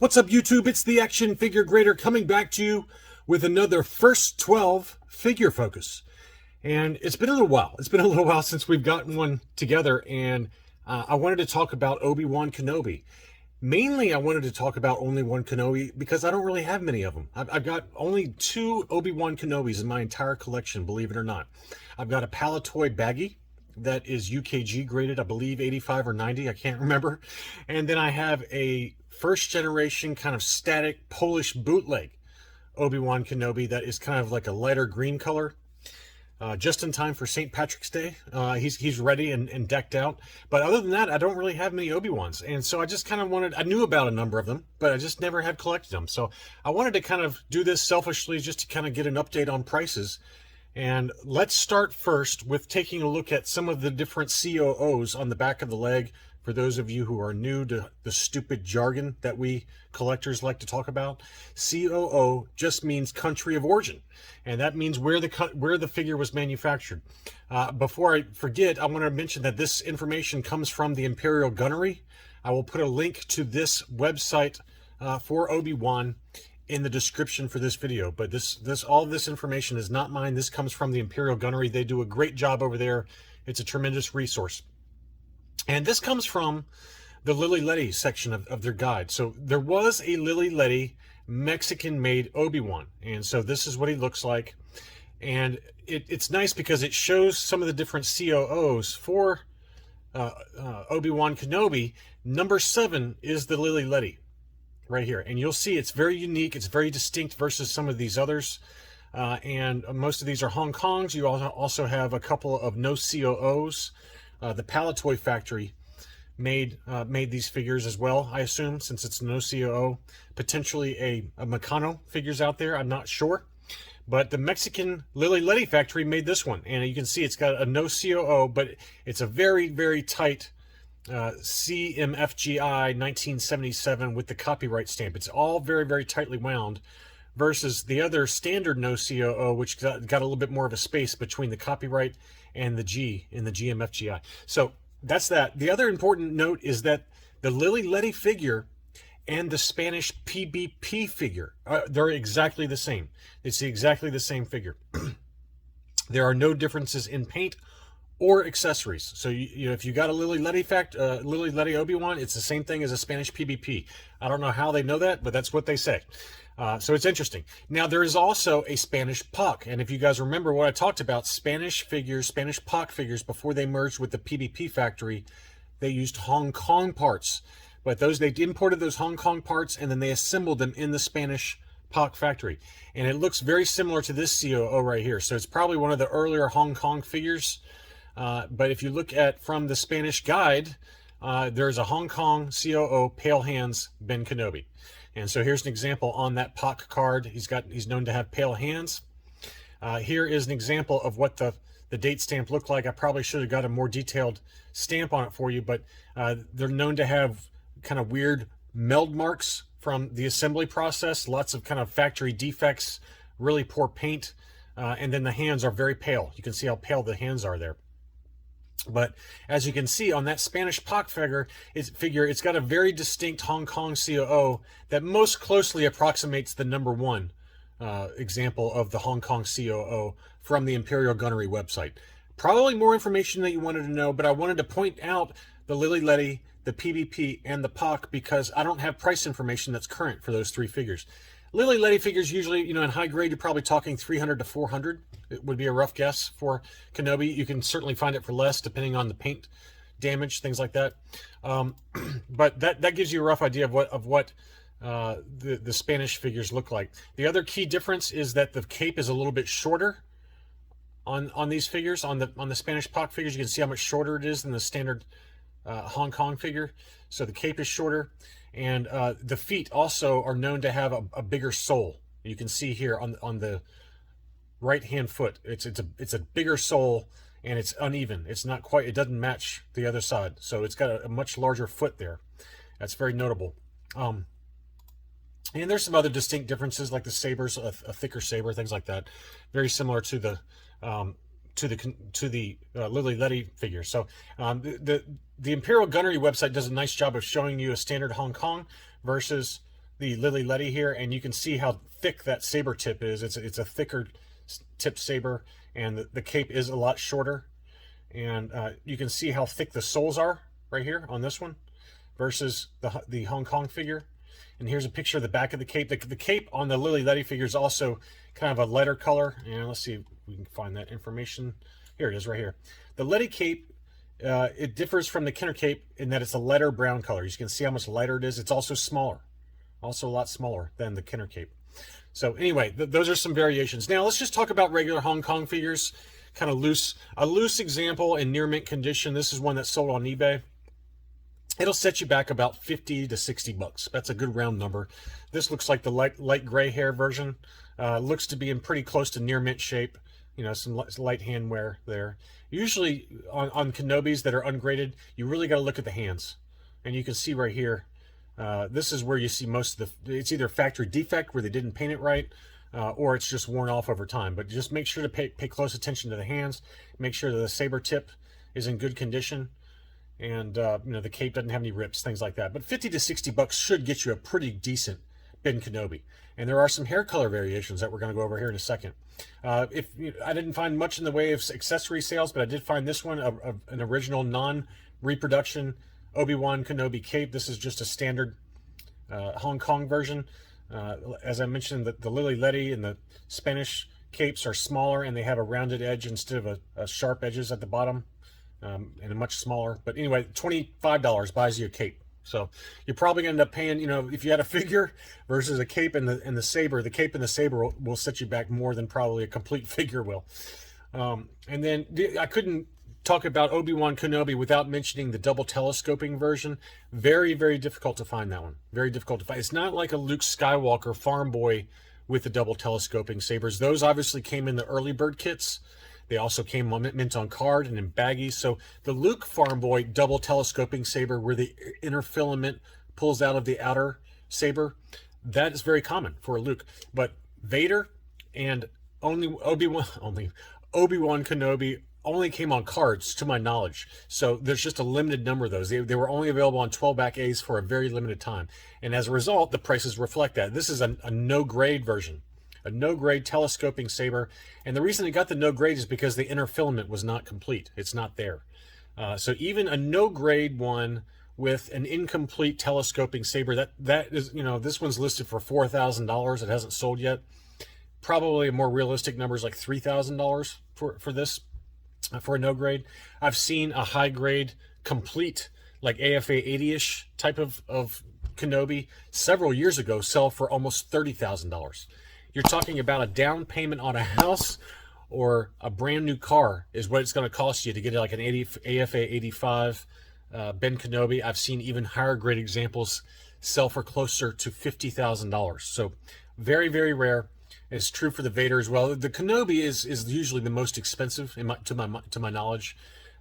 What's up, YouTube? It's the Action Figure Grader coming back to you with another First 12 figure focus. And it's been a little while. It's been a little while since we've gotten one together, and I wanted to talk about Obi-Wan Kenobi. Mainly, I wanted to talk about only one Kenobi because I don't really have many of them. I've got only 2 Obi-Wan Kenobis in my entire collection, believe it or not. I've got a Palatoy baggie that is UKG graded, I believe 85 or 90, I can't remember. And then I have a first generation kind of static Polish bootleg Obi-Wan Kenobi that is kind of like a lighter green color. Just in time for St. Patrick's Day. He's ready and decked out. But other than that, I don't really have many Obi-Wans. And so I just kind of I knew about a number of them, but I just never had collected them. So I wanted to kind of do this selfishly just to kind of get an update on prices. And let's start first with taking a look at some of the different COOs on the back of the leg. For those of you who are new to the stupid jargon that we collectors like to talk about, COO just means country of origin, and that means where the figure was manufactured. Before I forget, I want to mention that this information comes from the Imperial Gunnery. I will put a link to this website for Obi-Wan in the description for this video. But all of this information is not mine. This comes from the Imperial Gunnery. They do a great job over there. It's a tremendous resource. And this comes from the Lily Letty section of their guide. So there was a Lily Letty Mexican-made Obi-Wan. And so this is what he looks like. And it's nice because it shows some of the different COOs for Obi-Wan Kenobi. Number 7 is the Lily Letty right here. And you'll see it's very unique. It's very distinct versus some of these others. And most of these are Hong Kongs. You also have a couple of no COOs. The Palatoy factory made these figures as well, I assume, since it's no COO. Potentially a Meccano figures out there, I'm not sure. But the Mexican Lily Letty factory made this one, and you can see it's got a no COO, but it's a very, very tight CMFGI 1977 with the copyright stamp. It's all very, very tightly wound, versus the other standard no COO, which got a little bit more of a space between the copyright and the G in the GMFGI. So that's that. The other important note is that the Lily Letty figure and the Spanish PBP figure, they're exactly the same. It's exactly the same figure. There are no differences in paint or accessories. So you know, if you got a Lily Letty Obi-Wan, it's the same thing as a Spanish PBP. I don't know how they know that, but that's what they say. So it's interesting. Now, there is also a Spanish POC. And if you guys remember what I talked about, Spanish POC figures, before they merged with the PBP factory, they used Hong Kong parts. But they imported those Hong Kong parts, and then they assembled them in the Spanish POC factory. And it looks very similar to this COO right here. So it's probably one of the earlier Hong Kong figures. But if you look at from the Spanish guide, there's a Hong Kong COO Pale Hands Ben Kenobi. And so here's an example on that POC card. He's known to have pale hands. Here is an example of what the date stamp looked like. I probably should have got a more detailed stamp on it for you, but they're known to have kind of weird meld marks from the assembly process, lots of kind of factory defects, really poor paint, and then the hands are very pale. You can see how pale the hands are there. But as you can see on that Spanish POC figure, it's got a very distinct Hong Kong COO that most closely approximates the number 1 example of the Hong Kong COO from the Imperial Gunnery website. Probably more information that you wanted to know, but I wanted to point out the Lily Letty, the PBP, and the POC because I don't have price information that's current for those 3 figures. Lily Letty figures usually, you know, in high grade, you're probably talking 300 to 400. It would be a rough guess for Kenobi. You can certainly find it for less depending on the paint damage, things like that. But that gives you a rough idea of what the Spanish figures look like. The other key difference is that the cape is a little bit shorter on these figures. On the Spanish POC figures, you can see how much shorter it is than the standard Hong Kong figure. So the cape is shorter. And the feet also are known to have a bigger sole. You can see here on the right hand foot, it's a bigger sole, and it's uneven. It's not quite, it doesn't match the other side. So it's got a much larger foot there. That's very notable. And there's some other distinct differences, like the sabers, a thicker saber, things like that. Very similar to the Lily Letty figure. So the Imperial Gunnery website does a nice job of showing you a standard Hong Kong versus the Lily Letty here, and you can see how thick that saber tip is. It's a thicker tip saber, and the cape is a lot shorter. And you can see how thick the soles are right here on this one versus the Hong Kong figure. And here's a picture of the back of the cape. The cape on the Lily Letty figure is also kind of a lighter color. And let's see if we can find that information. Here it is right here. The Letty cape, it differs from the Kenner cape in that it's a lighter brown color. You can see how much lighter it is. It's also smaller, also a lot smaller than the Kenner cape. So anyway, those are some variations. Now let's just talk about regular Hong Kong figures, kind of loose. A loose example in near mint condition. This is one that's sold on eBay. It'll set you back about 50 to 60 bucks. That's a good round number. This looks like the light gray hair version. Looks to be in pretty close to near mint shape. You know, some light hand wear there. Usually on Kenobis that are ungraded, you really got to look at the hands. And you can see right here, this is where you see most of it's either factory defect where they didn't paint it right, or it's just worn off over time. But just make sure to pay close attention to the hands. Make sure that the saber tip is in good condition. And you know, the cape doesn't have any rips, things like that. But 50 to 60 bucks should get you a pretty decent Ben Kenobi. And there are some hair color variations that we're going to go over here in a second. I didn't find much in the way of accessory sales, but I did find this one, an original non-reproduction Obi-Wan Kenobi cape. This is just a standard Hong Kong version. As I mentioned, the Lily Letty and the Spanish capes are smaller, and they have a rounded edge instead of a sharp edges at the bottom. And a much smaller, but anyway, $25 buys you a cape. So you're probably going to end up paying, you know, if you had a figure versus a cape and the saber, the cape and the saber will set you back more than probably a complete figure will. And then I couldn't talk about Obi-Wan Kenobi without mentioning the double telescoping version. Very, very difficult to find that one. Very difficult to find. It's not like a Luke Skywalker farm boy with the double telescoping sabers. Those obviously came in the early bird kits. They also came mint on card and in baggies. So the Luke Farm Boy double telescoping saber, where the inner filament pulls out of the outer saber, that is very common for a Luke. But Vader and Obi-Wan Kenobi only came on cards, to my knowledge. So there's just a limited number of those. They were only available on 12-back A's for a very limited time. And as a result, the prices reflect that. This is a no-grade version. A no-grade telescoping saber, and the reason it got the no-grade is because the inner filament was not complete. It's not there. So even a no-grade one with an incomplete telescoping saber, that is, you know, this one's listed for $4,000. It hasn't sold yet. Probably a more realistic number is like $3,000 for this, for a no-grade. I've seen a high-grade complete, like AFA 80-ish type of Kenobi several years ago sell for almost $30,000. You're talking about a down payment on a house or a brand new car is what it's going to cost you to get like an AFA 85 Ben Kenobi. I've seen even higher grade examples sell for closer to $50,000. So very, very rare. It's true for the Vader as well. The Kenobi is usually the most expensive to my knowledge.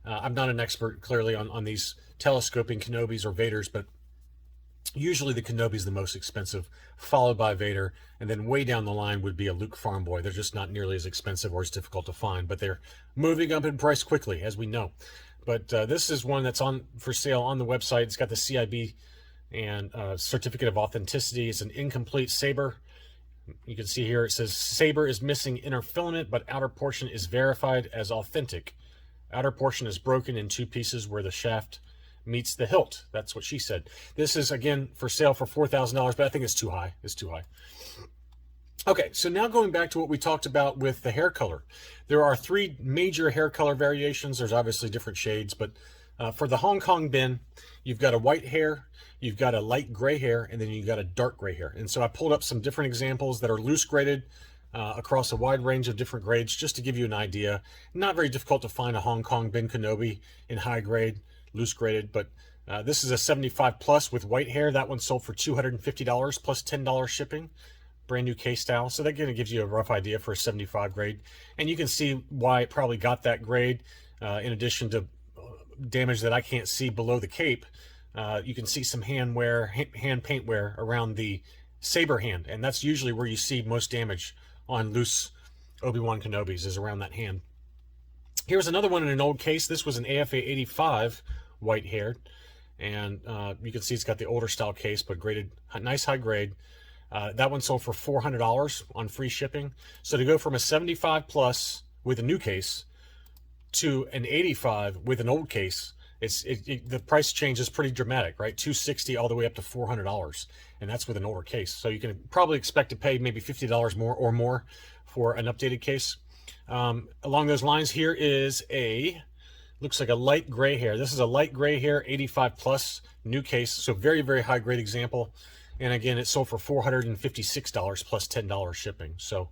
I'm not an expert clearly on these telescoping Kenobis or Vaders, but usually the Kenobi is the most expensive, followed by Vader, and then way down the line would be a Luke Farm Boy. They're just not nearly as expensive or as difficult to find, but they're moving up in price quickly, as we know. But this is one that's for sale on the website. It's got the CIB and certificate of authenticity. It's an incomplete saber. You can see here it says saber is missing inner filament, but outer portion is verified as authentic. Outer portion is broken in two pieces where the shaft meets the hilt. That's what she said. This is, again, for sale for $4,000, but I think it's too high. It's too high. Okay, so now going back to what we talked about with the hair color. There are three major hair color variations. There's obviously different shades, but for the Hong Kong Ben, you've got a white hair, you've got a light gray hair, and then you've got a dark gray hair. And so I pulled up some different examples that are loose graded across a wide range of different grades, just to give you an idea. Not very difficult to find a Hong Kong Ben Kenobi in high grade, loose graded, but this is a 75 plus with white hair. That one sold for $250 plus $10 shipping, brand new case style. So that kind of gives you a rough idea for a 75 grade, and you can see why it probably got that grade. In addition to damage that I can't see below the cape, you can see some hand paint wear around the saber hand, and that's usually where you see most damage on loose Obi-Wan Kenobis, is around that hand. Here's another one in an old case. This was an AFA 85 white haired, And you can see it's got the older style case, but graded, nice high grade. That one sold for $400 on free shipping. So to go from a 75 plus with a new case to an 85 with an old case, the price change is pretty dramatic, right? $260 all the way up to $400, and that's with an older case. So you can probably expect to pay maybe $50 more or more for an updated case. Along those lines, here is looks like a light gray hair. This is a light gray hair 85 plus new case, so very, very high grade example. And again, it sold for $456 plus $10 shipping. So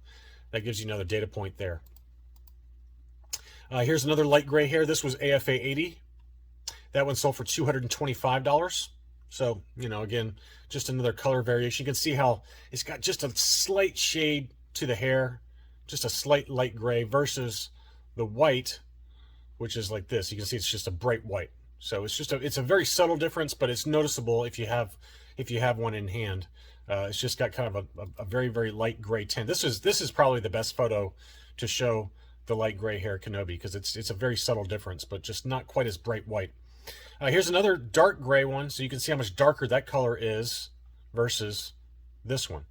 that gives you another data point there. Here's another light gray hair. This was AFA 80. That one sold for $225. So, again, just another color variation. You can see how it's got just a slight shade to the hair, just a slight light gray versus the white, which is like this. You can see it's just a bright white. So it's a very subtle difference, but it's noticeable if you have one in hand. It's just got kind of a very, very light gray tint. This is probably the best photo to show the light gray hair Kenobi, because it's a very subtle difference, but just not quite as bright white. Here's another dark gray one, so you can see how much darker that color is versus this one.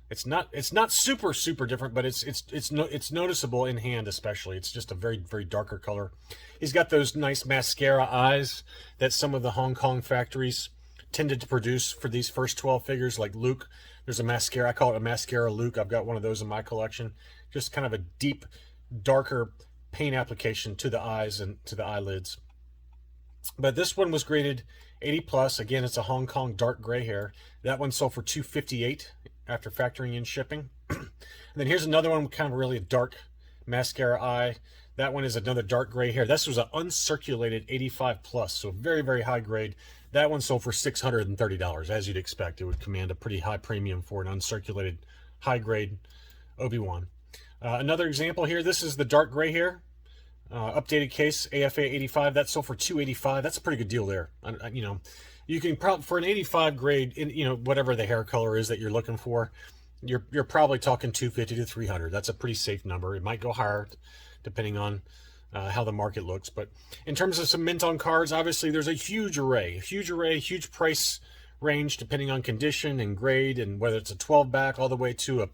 It's not super different, but it's noticeable in hand especially. It's just a very, very darker color. He's got those nice mascara eyes that some of the Hong Kong factories tended to produce for these first 12 figures, like Luke. There's a mascara, I call it a mascara Luke. I've got one of those in my collection. Just kind of a deep, darker paint application to the eyes and to the eyelids. But this one was graded 80 plus. Again, it's a Hong Kong dark gray hair. That one sold for $258 after factoring in shipping. And then here's another one, kind of really a dark mascara eye. That one is another dark gray hair. This was an uncirculated 85 plus, so very, very high grade. That one sold for $630. As you'd expect, it would command a pretty high premium for an uncirculated high grade Obi-Wan. Another example here, this is the dark gray hair. Updated case, AFA 85. That sold for $285. That's a pretty good deal there. You can probably, for an 85 grade, whatever the hair color is that you're looking for, you're probably talking $250 to $300. That's a pretty safe number. It might go higher depending on how the market looks. But in terms of some mint on cards, obviously there's a huge array, huge price range depending on condition and grade, and whether it's a 12 back all the way to a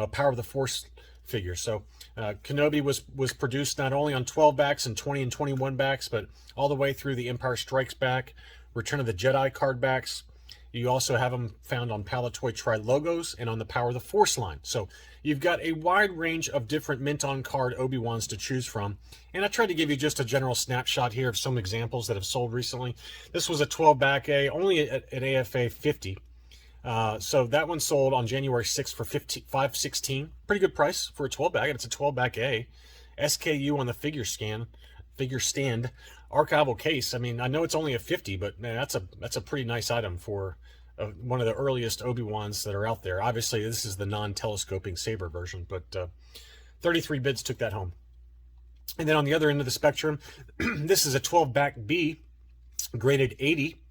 Power of the Force figure. So Kenobi was produced not only on 12 backs and 20 and 21 backs, but all the way through the Empire Strikes Back, Return of the Jedi card backs. You also have them found on Palatoy Tri logos and on the Power of the Force line. So you've got a wide range of different mint on card Obi-Wans to choose from. And I tried to give you just a general snapshot here of some examples that have sold recently. This was a 12 back A, only at AFA 50. So that one sold on January 6th for $516. Pretty good price for a 12 back, and it's a 12 back A. SKU on the figure stand, archival case. I mean, I know it's only a 50, but man, that's a pretty nice item for one of the earliest Obi-Wans that are out there. Obviously, this is the non-telescoping saber version, but 33 bids took that home. And then on the other end of the spectrum, this is a 12 back B, graded 80,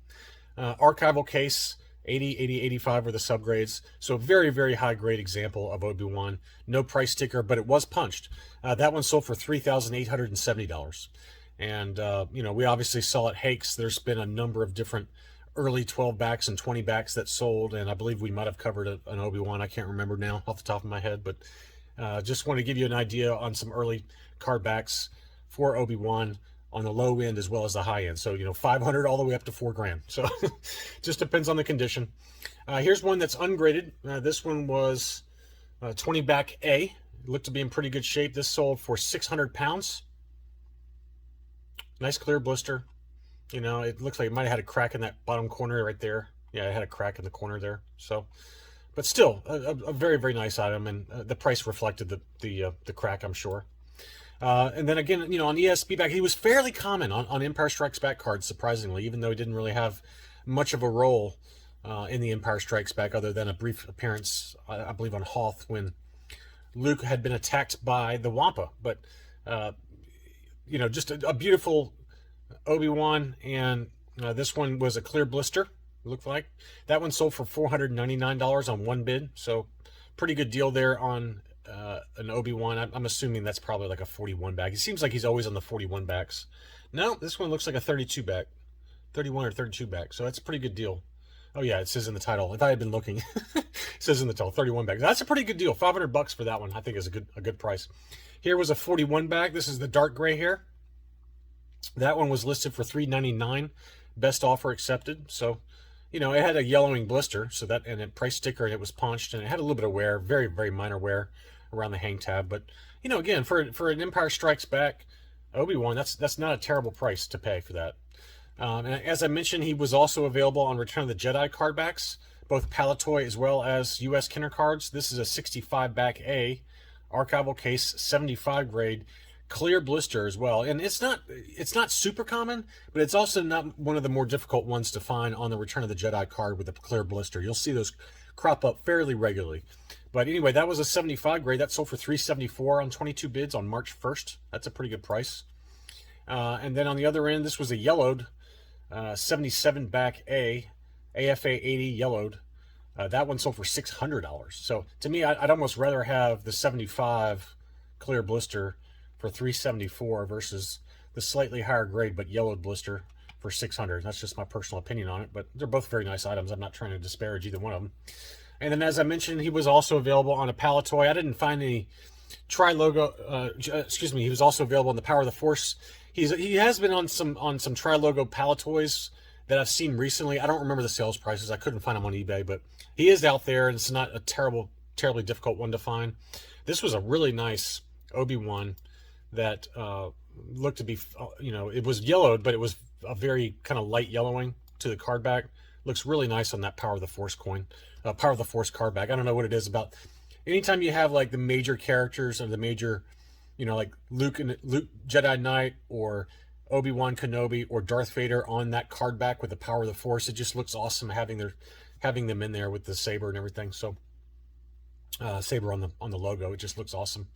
archival case. 80, 80, 85 were the subgrades. So a very, very high grade example of Obi-Wan. No price sticker, but it was punched. That one sold for $3,870. And, we obviously saw at Hakes, there's been a number of different early 12 backs and 20 backs that sold. And I believe we might have covered an Obi-Wan. I can't remember now off the top of my head, but just want to give you an idea on some early card backs for Obi-Wan on the low end as well as the high end. So, $500 all the way up to $4,000. So just depends on the condition. Here's one that's ungraded. This one was 20 back A. It looked to be in pretty good shape. This sold for 600 pounds. Nice clear blister. It looks like it might have had a crack in that bottom corner right there. Yeah, it had a crack in the corner there. So, but still a very, very nice item, and the price reflected the crack, I'm sure. And then again, on ESB back, he was fairly common on Empire Strikes Back cards, surprisingly, even though he didn't really have much of a role in the Empire Strikes Back other than a brief appearance, I believe, on Hoth when Luke had been attacked by the Wampa. But, just a beautiful Obi-Wan, and this one was a clear blister, it looked like. That one sold for $499 on one bid, so pretty good deal there on an Obi-Wan. I'm assuming that's probably like a 41 back. It seems like he's always on the 41 backs. No, this one looks like a 32 back. 31 or 32 back. So that's a pretty good deal. Oh yeah, it says in the title. If I had been looking, it says in the title 31 back. That's a pretty good deal. $500 for that one, I think, is a good price. Here was a 41 back. This is the dark gray hair. That one was listed for $399. Best offer accepted. So, you know, it had a yellowing blister, so that, and a price sticker, and it was punched, and it had a little bit of wear, very, very minor wear around the hang tab. But, you know, again, for an Empire Strikes Back Obi-Wan, that's not a terrible price to pay for that. And as I mentioned, he was also available on Return of the Jedi card backs, both Palatoy as well as U.S. Kenner cards. This is a 65 back A, archival case, 75 grade, clear blister as well. And it's not super common, but it's also not one of the more difficult ones to find on the Return of the Jedi card with a clear blister. You'll see those crop up fairly regularly. But anyway, that was a 75 grade. That sold for $374 on 22 bids on March 1st. That's a pretty good price. And then on the other end, this was a yellowed 77 back A, AFA 80 yellowed. That one sold for $600. So to me, I'd almost rather have the 75 clear blister for $374 versus the slightly higher grade but yellowed blister for $600. That's just my personal opinion on it, but they're both very nice items. I'm not trying to disparage either one of them. And then, as I mentioned, he was also available on a Palatoy. I didn't find any tri-logo. He was also available on the Power of the Force. He has been on some tri-logo Palatoys that I've seen recently. I don't remember the sales prices. I couldn't find them on eBay, but he is out there, and it's not a terribly difficult one to find. This was a really nice Obi-Wan that looked to be, you know, it was yellowed, but it was a very kind of light yellowing to the card back. Looks really nice on that Power of the Force coin, Power of the Force card back. I don't know what it is about. Anytime you have like the major characters or the major, you know, like Luke Jedi Knight or Obi-Wan Kenobi or Darth Vader on that card back with the Power of the Force, it just looks awesome having them in there with the saber and everything. So saber on the logo, it just looks awesome.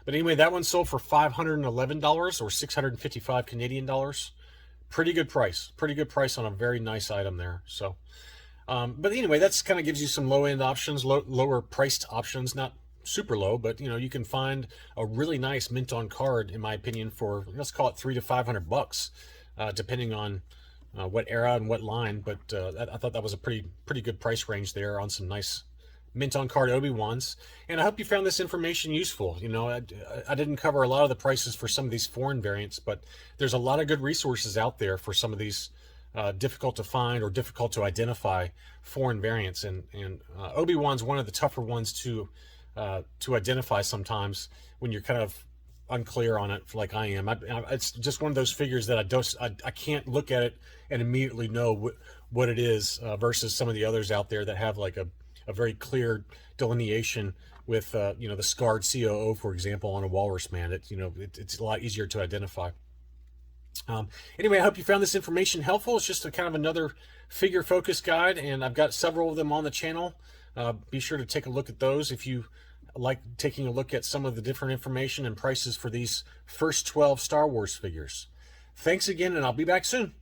But anyway, that one sold for $511 or 655 Canadian dollars. Pretty good price on a very nice item there. So but anyway, that's kind of gives you some low end options, lower priced options, not super low, but you know, you can find a really nice mint on card, in my opinion, for, let's call it $300 to $500, depending on what era and what line. But I thought that was a pretty good price range there on some nice mint on card Obi-Wans. And I hope you found this information useful. You know, I didn't cover a lot of the prices for some of these foreign variants, but there's a lot of good resources out there for some of these difficult to find or difficult to identify foreign variants. And Obi-Wan's one of the tougher ones to identify sometimes when you're kind of unclear on it, like I am. It's just one of those figures that I can't look at it and immediately know what it is versus some of the others out there that have like a very clear delineation with you know, the scarred COO, for example, on a Walrus Man. It's a lot easier to identify. Anyway, I hope you found this information helpful. It's just a kind of another figure focus guide, and I've got several of them on the channel. Be sure to take a look at those if you like taking a look at some of the different information and prices for these first 12 Star Wars figures. Thanks again, and I'll be back soon.